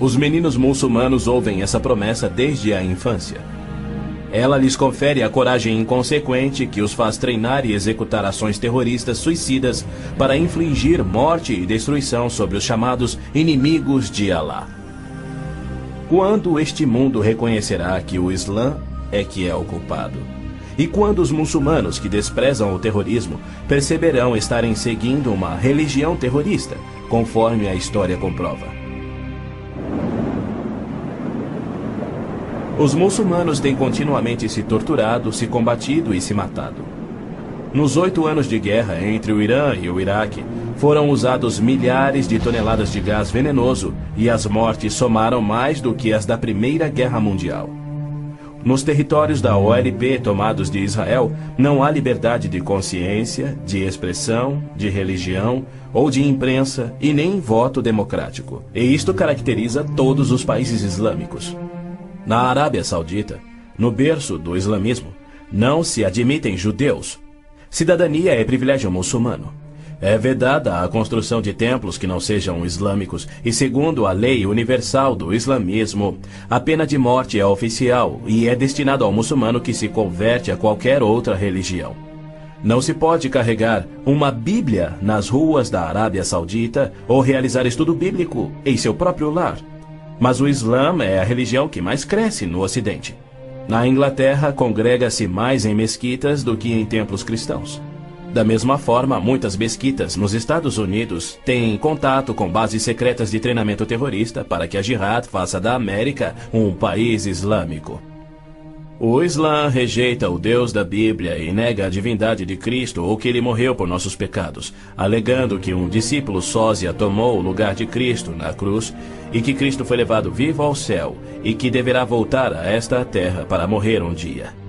Os meninos muçulmanos ouvem essa promessa desde a infância. Ela lhes confere a coragem inconsequente que os faz treinar e executar ações terroristas suicidas para infligir morte e destruição sobre os chamados inimigos de Alá. Quando este mundo reconhecerá que o Islã é que é o culpado? E quando os muçulmanos que desprezam o terrorismo perceberão estarem seguindo uma religião terrorista, conforme a história comprova? Os muçulmanos têm continuamente se torturado, se combatido e se matado. Nos 8 anos de guerra entre o Irã e o Iraque, foram usados milhares de toneladas de gás venenoso e as mortes somaram mais do que as da Primeira Guerra Mundial. Nos territórios da OLP tomados de Israel, não há liberdade de consciência, de expressão, de religião ou de imprensa e nem voto democrático. E isto caracteriza todos os países islâmicos. Na Arábia Saudita, no berço do islamismo, não se admitem judeus. Cidadania é privilégio muçulmano. É vedada a construção de templos que não sejam islâmicos e, segundo a lei universal do islamismo, a pena de morte é oficial e é destinada ao muçulmano que se converte a qualquer outra religião. Não se pode carregar uma Bíblia nas ruas da Arábia Saudita ou realizar estudo bíblico em seu próprio lar. Mas o Islã é a religião que mais cresce no Ocidente. Na Inglaterra, congrega-se mais em mesquitas do que em templos cristãos. Da mesma forma, muitas mesquitas nos Estados Unidos têm contato com bases secretas de treinamento terrorista para que a Jihad faça da América um país islâmico. O Islã rejeita o Deus da Bíblia e nega a divindade de Cristo ou que ele morreu por nossos pecados, alegando que um discípulo sósia tomou o lugar de Cristo na cruz e que Cristo foi levado vivo ao céu e que deverá voltar a esta terra para morrer um dia.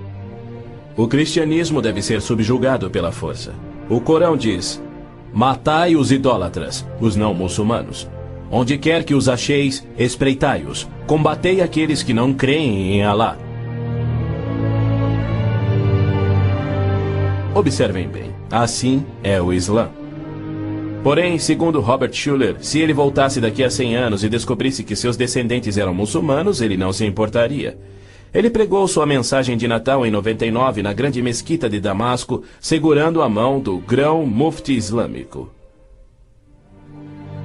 O cristianismo deve ser subjugado pela força. O Corão diz: matai os idólatras, os não muçulmanos. Onde quer que os acheis, espreitai-os. Combatei aqueles que não creem em Alá. Observem bem, assim é o Islã. Porém, segundo Robert Schuller, se ele voltasse daqui a 100 anos e descobrisse que seus descendentes eram muçulmanos, ele não se importaria. Ele pregou sua mensagem de Natal em 99 na grande mesquita de Damasco, segurando a mão do grão mufti islâmico.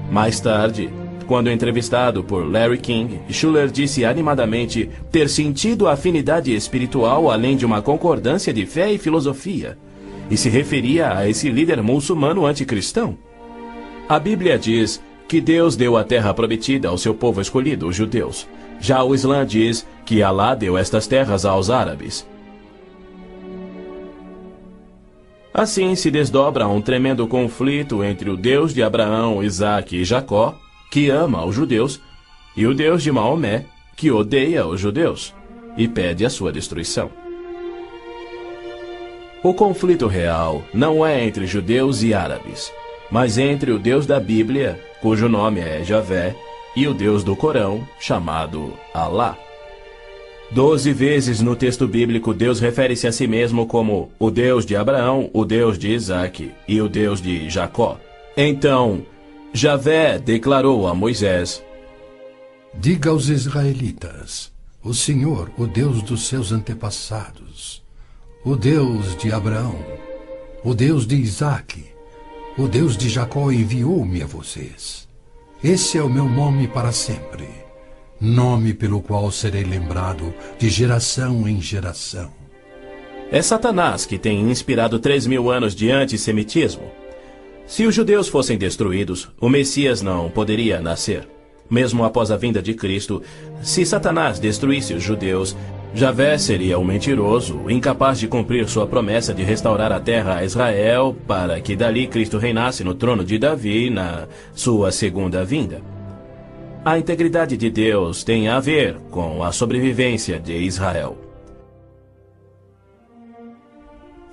Mais tarde, quando entrevistado por Larry King, Schuller disse animadamente ter sentido a afinidade espiritual além de uma concordância de fé e filosofia, e se referia a esse líder muçulmano anticristão. A Bíblia diz que Deus deu a terra prometida ao seu povo escolhido, os judeus. Já o Islã diz que Alá deu estas terras aos árabes. Assim se desdobra um tremendo conflito entre o Deus de Abraão, Isaque e Jacó, que ama os judeus, e o Deus de Maomé, que odeia os judeus e pede a sua destruição. O conflito real não é entre judeus e árabes, mas entre o Deus da Bíblia cujo nome é Javé, e o Deus do Corão, chamado Alá. 12 vezes no texto bíblico Deus refere-se a si mesmo como o Deus de Abraão, o Deus de Isaque e o Deus de Jacó. Então, Javé declarou a Moisés: diga aos israelitas, o Senhor, o Deus dos seus antepassados, o Deus de Abraão, o Deus de Isaque, o Deus de Jacó enviou-me a vocês. Esse é o meu nome para sempre, nome pelo qual serei lembrado de geração em geração. É Satanás que tem inspirado 3.000 anos de antissemitismo. Se os judeus fossem destruídos, o Messias não poderia nascer. Mesmo após a vinda de Cristo, se Satanás destruísse os judeus, Javé seria um mentiroso, incapaz de cumprir sua promessa de restaurar a terra a Israel para que dali Cristo reinasse no trono de Davi na sua segunda vinda. A integridade de Deus tem a ver com a sobrevivência de Israel.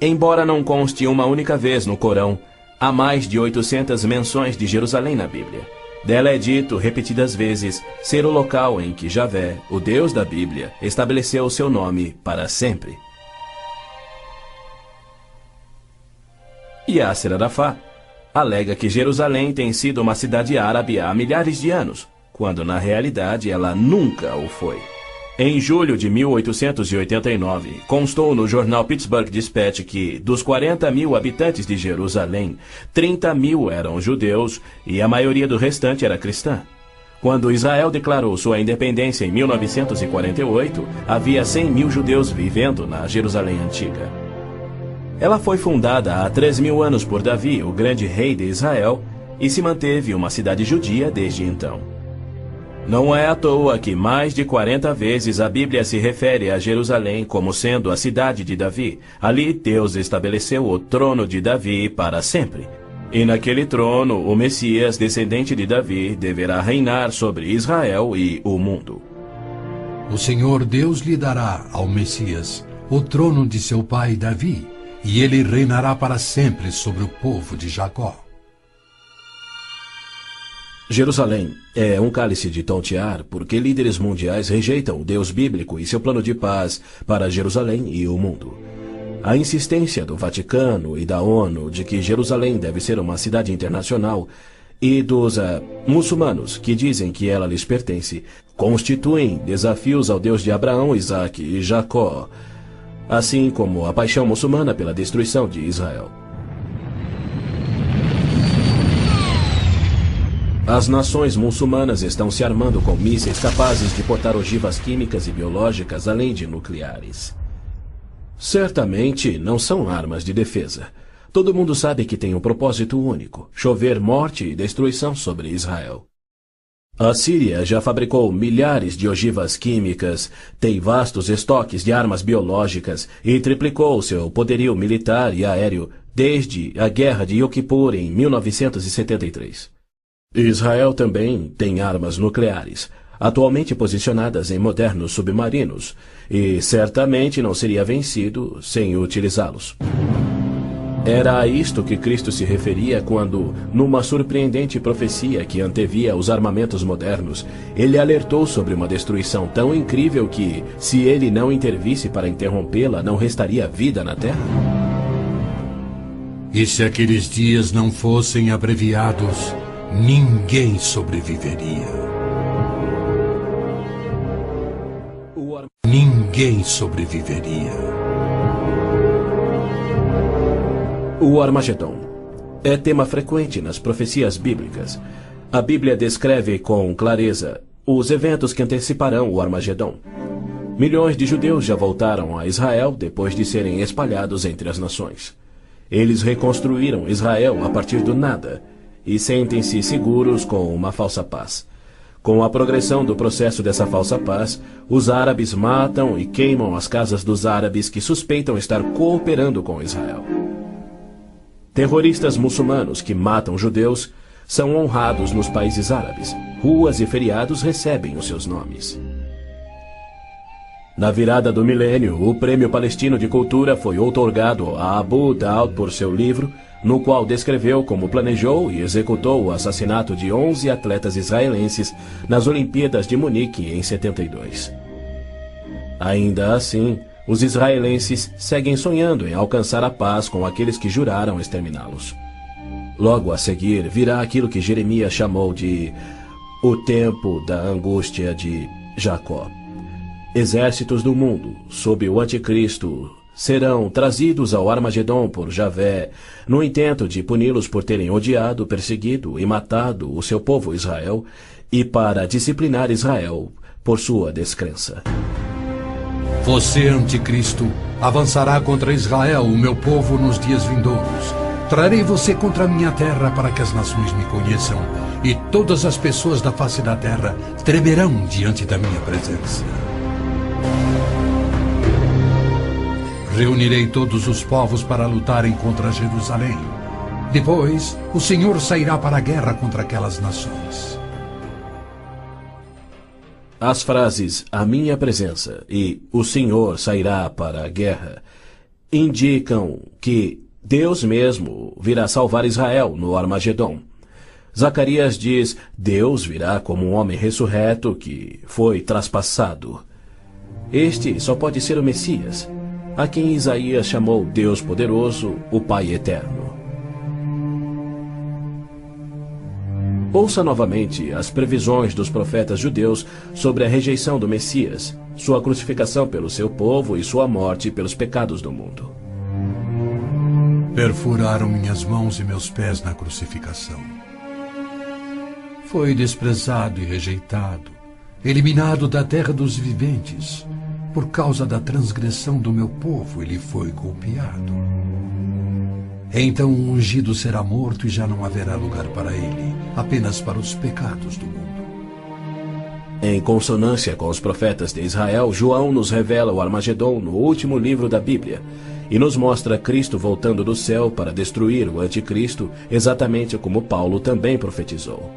Embora não conste uma única vez no Corão, há mais de 800 menções de Jerusalém na Bíblia. Dela é dito repetidas vezes ser o local em que Javé, o Deus da Bíblia, estabeleceu o seu nome para sempre. Yasser Arafat alega que Jerusalém tem sido uma cidade árabe há milhares de anos, quando na realidade ela nunca o foi. Em julho de 1889, constou no jornal Pittsburgh Dispatch que, dos 40.000 habitantes de Jerusalém, 30.000 eram judeus e a maioria do restante era cristã. Quando Israel declarou sua independência em 1948, havia 100.000 judeus vivendo na Jerusalém antiga. Ela foi fundada há 3.000 anos por Davi, o grande rei de Israel, e se manteve uma cidade judia desde então. Não é à toa que mais de 40 vezes a Bíblia se refere a Jerusalém como sendo a cidade de Davi. Ali Deus estabeleceu o trono de Davi para sempre. E naquele trono, o Messias, descendente de Davi, deverá reinar sobre Israel e o mundo. O Senhor Deus lhe dará ao Messias o trono de seu pai Davi, e ele reinará para sempre sobre o povo de Jacó. Jerusalém é um cálice de tontear porque líderes mundiais rejeitam o Deus bíblico e seu plano de paz para Jerusalém e o mundo. A insistência do Vaticano e da ONU de que Jerusalém deve ser uma cidade internacional e dos muçulmanos que dizem que ela lhes pertence constituem desafios ao Deus de Abraão, Isaque e Jacó, assim como a paixão muçulmana pela destruição de Israel. As nações muçulmanas estão se armando com mísseis capazes de portar ogivas químicas e biológicas, além de nucleares. Certamente não são armas de defesa. Todo mundo sabe que tem um propósito único: chover morte e destruição sobre Israel. A Síria já fabricou milhares de ogivas químicas, tem vastos estoques de armas biológicas e triplicou seu poderio militar e aéreo desde a Guerra de Yom Kippur em 1973. Israel também tem armas nucleares, atualmente posicionadas em modernos submarinos, e certamente não seria vencido sem utilizá-los. Era a isto que Cristo se referia quando, numa surpreendente profecia que antevia os armamentos modernos, ele alertou sobre uma destruição tão incrível que, se ele não intervisse para interrompê-la, não restaria vida na Terra? E se aqueles dias não fossem abreviados, ninguém sobreviveria. Ninguém sobreviveria. O Armagedon é tema frequente nas profecias bíblicas. A Bíblia descreve com clareza os eventos que anteciparão o Armagedon. Milhões de judeus já voltaram a Israel depois de serem espalhados entre as nações. Eles reconstruíram Israel a partir do nada e sentem-se seguros com uma falsa paz. Com a progressão do processo dessa falsa paz, os árabes matam e queimam as casas dos árabes que suspeitam estar cooperando com Israel. Terroristas muçulmanos que matam judeus são honrados nos países árabes. Ruas e feriados recebem os seus nomes. Na virada do milênio, o Prêmio Palestino de Cultura foi outorgado a Abu Daud por seu livro no qual descreveu como planejou e executou o assassinato de 11 atletas israelenses nas Olimpíadas de Munique em 72. Ainda assim, os israelenses seguem sonhando em alcançar a paz com aqueles que juraram exterminá-los. Logo a seguir virá aquilo que Jeremias chamou de o tempo da angústia de Jacó. Exércitos do mundo, sob o anticristo, serão trazidos ao Armagedon por Javé, no intento de puni-los por terem odiado, perseguido e matado o seu povo Israel, e para disciplinar Israel por sua descrença. Você, anticristo, avançará contra Israel, o meu povo, nos dias vindouros. Trarei você contra a minha terra para que as nações me conheçam, e todas as pessoas da face da terra tremerão diante da minha presença. Reunirei todos os povos para lutarem contra Jerusalém. Depois, o Senhor sairá para a guerra contra aquelas nações. As frases "a minha presença" e "o Senhor sairá para a guerra" indicam que Deus mesmo virá salvar Israel no Armagedon. Zacarias diz: Deus virá como um homem ressurreto que foi traspassado. Este só pode ser o Messias, a quem Isaías chamou Deus poderoso, o Pai eterno. Ouça novamente as previsões dos profetas judeus sobre a rejeição do Messias, sua crucificação pelo seu povo e sua morte pelos pecados do mundo. Perfuraram minhas mãos e meus pés na crucificação. Foi desprezado e rejeitado, eliminado da terra dos viventes. Por causa da transgressão do meu povo, ele foi golpeado. Então o ungido será morto e já não haverá lugar para ele, apenas para os pecados do mundo. Em consonância com os profetas de Israel, João nos revela o Armagedon no último livro da Bíblia e nos mostra Cristo voltando do céu para destruir o anticristo, exatamente como Paulo também profetizou.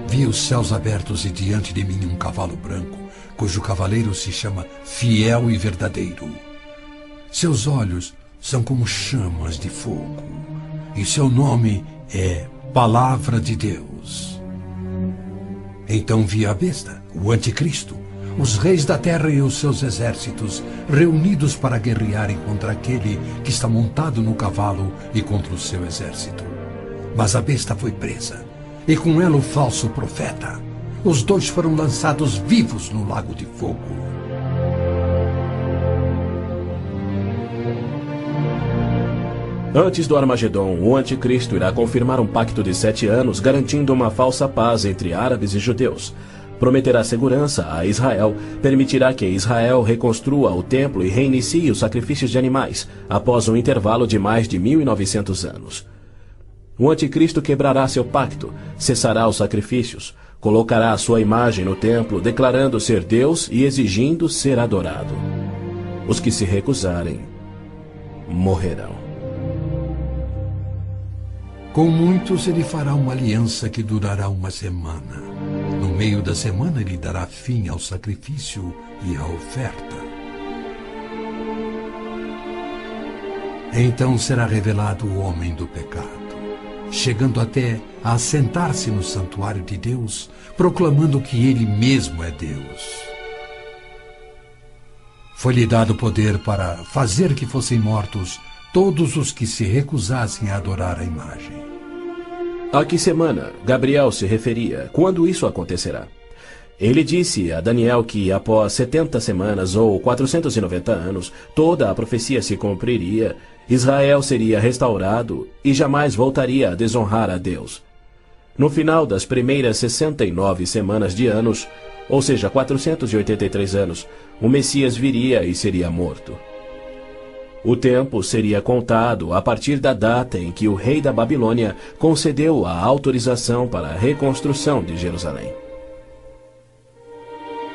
Vi os céus abertos e diante de mim um cavalo branco, cujo cavaleiro se chama Fiel e Verdadeiro. Seus olhos são como chamas de fogo, e seu nome é Palavra de Deus. Então vi a besta, o anticristo, os reis da terra e os seus exércitos, reunidos para guerrearem contra aquele que está montado no cavalo e contra o seu exército. Mas a besta foi presa, e com ela o falso profeta. Os dois foram lançados vivos no lago de fogo. Antes do Armagedon, o anticristo irá confirmar um pacto de 7 anos, garantindo uma falsa paz entre árabes e judeus. Prometerá segurança a Israel, permitirá que Israel reconstrua o templo e reinicie os sacrifícios de animais, após um intervalo de mais de 1900 anos. O anticristo quebrará seu pacto, cessará os sacrifícios, colocará a sua imagem no templo, declarando ser Deus e exigindo ser adorado. Os que se recusarem morrerão. Com muitos ele fará uma aliança que durará uma semana. No meio da semana ele dará fim ao sacrifício e à oferta. Então será revelado o homem do pecado, chegando até a assentar-se no santuário de Deus, proclamando que ele mesmo é Deus. Foi-lhe dado poder para fazer que fossem mortos todos os que se recusassem a adorar a imagem. A que semana Gabriel se referia? Quando isso acontecerá? Ele disse a Daniel que após 70 semanas ou 490 anos, toda a profecia se cumpriria, Israel seria restaurado e jamais voltaria a desonrar a Deus. No final das primeiras 69 semanas de anos, ou seja, 483 anos, o Messias viria e seria morto. O tempo seria contado a partir da data em que o rei da Babilônia concedeu a autorização para a reconstrução de Jerusalém.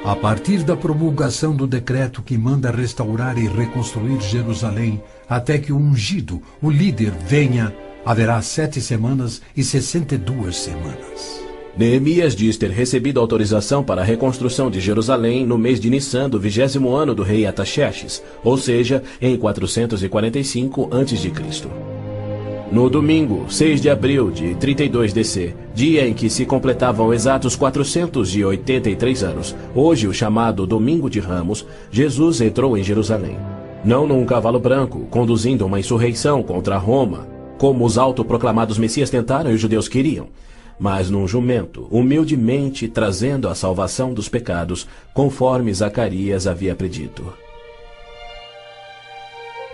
A partir da promulgação do decreto que manda restaurar e reconstruir Jerusalém, até que o ungido, o líder, venha, haverá 7 semanas e 62 semanas. Neemias diz ter recebido autorização para a reconstrução de Jerusalém no mês de Nissan do 20º ano do rei Artaxerxes, ou seja, em 445 a.C. No domingo, 6 de abril de 32 DC, dia em que se completavam exatos 483 anos, hoje o chamado Domingo de Ramos, Jesus entrou em Jerusalém. Não num cavalo branco, conduzindo uma insurreição contra Roma, como os autoproclamados messias tentaram e os judeus queriam, mas num jumento, humildemente trazendo a salvação dos pecados, conforme Zacarias havia predito.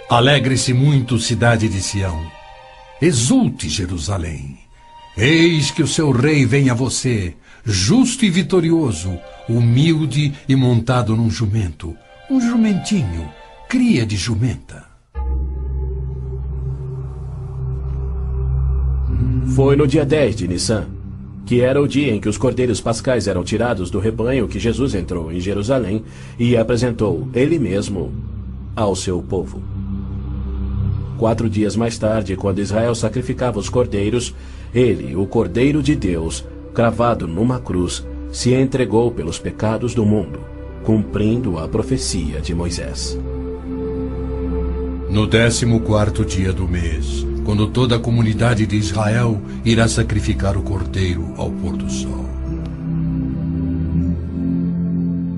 Alegre-se muito, cidade de Sião. Exulte, Jerusalém. Eis que o seu rei vem a você, justo e vitorioso, humilde e montado num jumento, um jumentinho, cria de jumenta. Foi no dia 10 de Nissan, que era o dia em que os cordeiros pascais eram tirados do rebanho, que Jesus entrou em Jerusalém e apresentou ele mesmo ao seu povo. 4 dias mais tarde, quando Israel sacrificava os cordeiros, ele, o Cordeiro de Deus, cravado numa cruz, se entregou pelos pecados do mundo, cumprindo a profecia de Moisés. No 14º dia do mês, quando toda a comunidade de Israel irá sacrificar o cordeiro ao pôr do sol.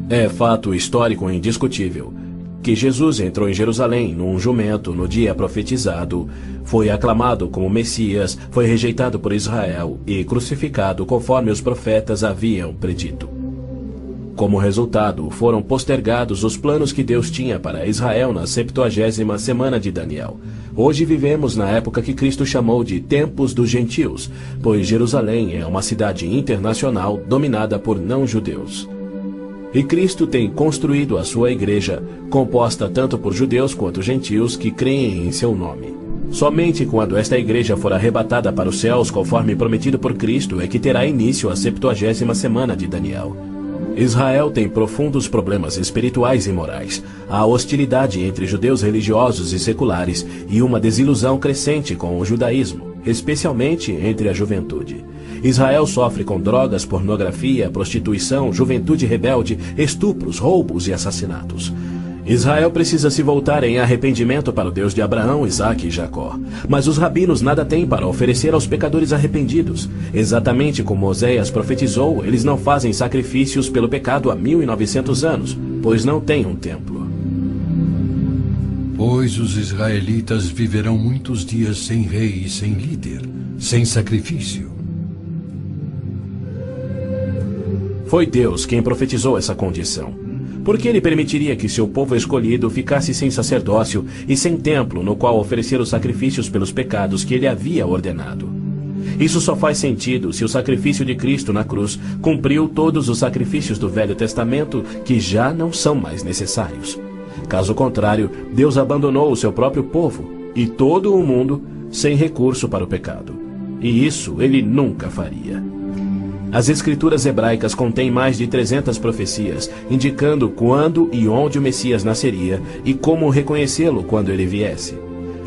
É fato histórico indiscutível que Jesus entrou em Jerusalém num jumento no dia profetizado, foi aclamado como Messias, foi rejeitado por Israel e crucificado conforme os profetas haviam predito. Como resultado, foram postergados os planos que Deus tinha para Israel na 70ª semana de Daniel. Hoje vivemos na época que Cristo chamou de Tempos dos Gentios, pois Jerusalém é uma cidade internacional dominada por não-judeus. E Cristo tem construído a sua igreja, composta tanto por judeus quanto gentios que creem em seu nome. Somente quando esta igreja for arrebatada para os céus, conforme prometido por Cristo, é que terá início a 70ª semana de Daniel. Israel tem profundos problemas espirituais e morais, há hostilidade entre judeus religiosos e seculares e uma desilusão crescente com o judaísmo, especialmente entre a juventude. Israel sofre com drogas, pornografia, prostituição, juventude rebelde, estupros, roubos e assassinatos. Israel precisa se voltar em arrependimento para o Deus de Abraão, Isaque e Jacó. Mas os rabinos nada têm para oferecer aos pecadores arrependidos. Exatamente como Oséias profetizou, eles não fazem sacrifícios pelo pecado há 1900 anos, pois não têm um templo. Pois os israelitas viverão muitos dias sem rei e sem líder, sem sacrifício. Foi Deus quem profetizou essa condição. Porque ele permitiria que seu povo escolhido ficasse sem sacerdócio e sem templo no qual oferecer os sacrifícios pelos pecados que ele havia ordenado. Isso só faz sentido se o sacrifício de Cristo na cruz cumpriu todos os sacrifícios do Velho Testamento que já não são mais necessários. Caso contrário, Deus abandonou o seu próprio povo e todo o mundo sem recurso para o pecado. E isso ele nunca faria. As escrituras hebraicas contêm mais de 300 profecias, indicando quando e onde o Messias nasceria e como reconhecê-lo quando ele viesse.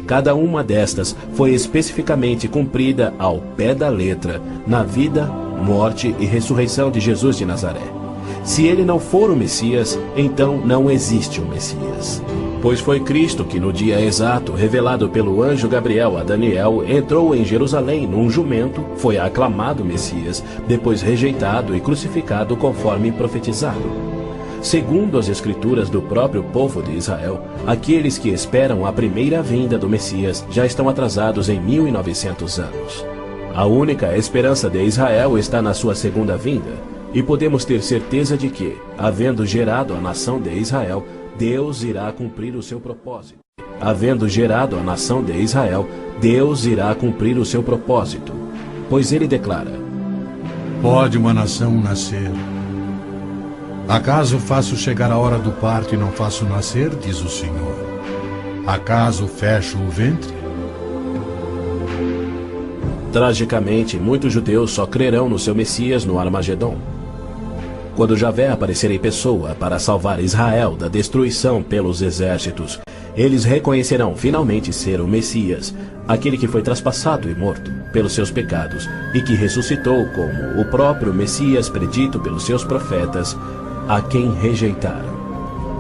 Cada uma destas foi especificamente cumprida ao pé da letra na vida, morte e ressurreição de Jesus de Nazaré. Se ele não for o Messias, então não existe o Messias. Pois foi Cristo que, no dia exato, revelado pelo anjo Gabriel a Daniel, entrou em Jerusalém num jumento, foi aclamado Messias, depois rejeitado e crucificado conforme profetizado. Segundo as escrituras do próprio povo de Israel, aqueles que esperam a primeira vinda do Messias já estão atrasados em 1900 anos. A única esperança de Israel está na sua segunda vinda, e podemos ter certeza de que, havendo gerado a nação de Israel, Deus irá cumprir o seu propósito. Havendo gerado a nação de Israel, Deus irá cumprir o seu propósito. Pois ele declara: Pode uma nação nascer? Acaso faço chegar a hora do parto e não faço nascer, diz o Senhor? Acaso fecho o ventre? Tragicamente, muitos judeus só crerão no seu Messias no Armagedon. Quando Javé aparecer em pessoa para salvar Israel da destruição pelos exércitos, Eles reconhecerão finalmente ser o Messias, aquele que foi traspassado e morto pelos seus pecados e que ressuscitou como o próprio Messias predito pelos seus profetas, a quem rejeitaram.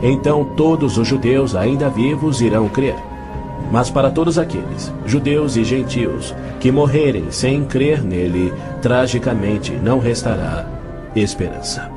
Então todos os judeus ainda vivos irão crer. Mas para todos aqueles, judeus e gentios, que morrerem sem crer nele, tragicamente não restará esperança.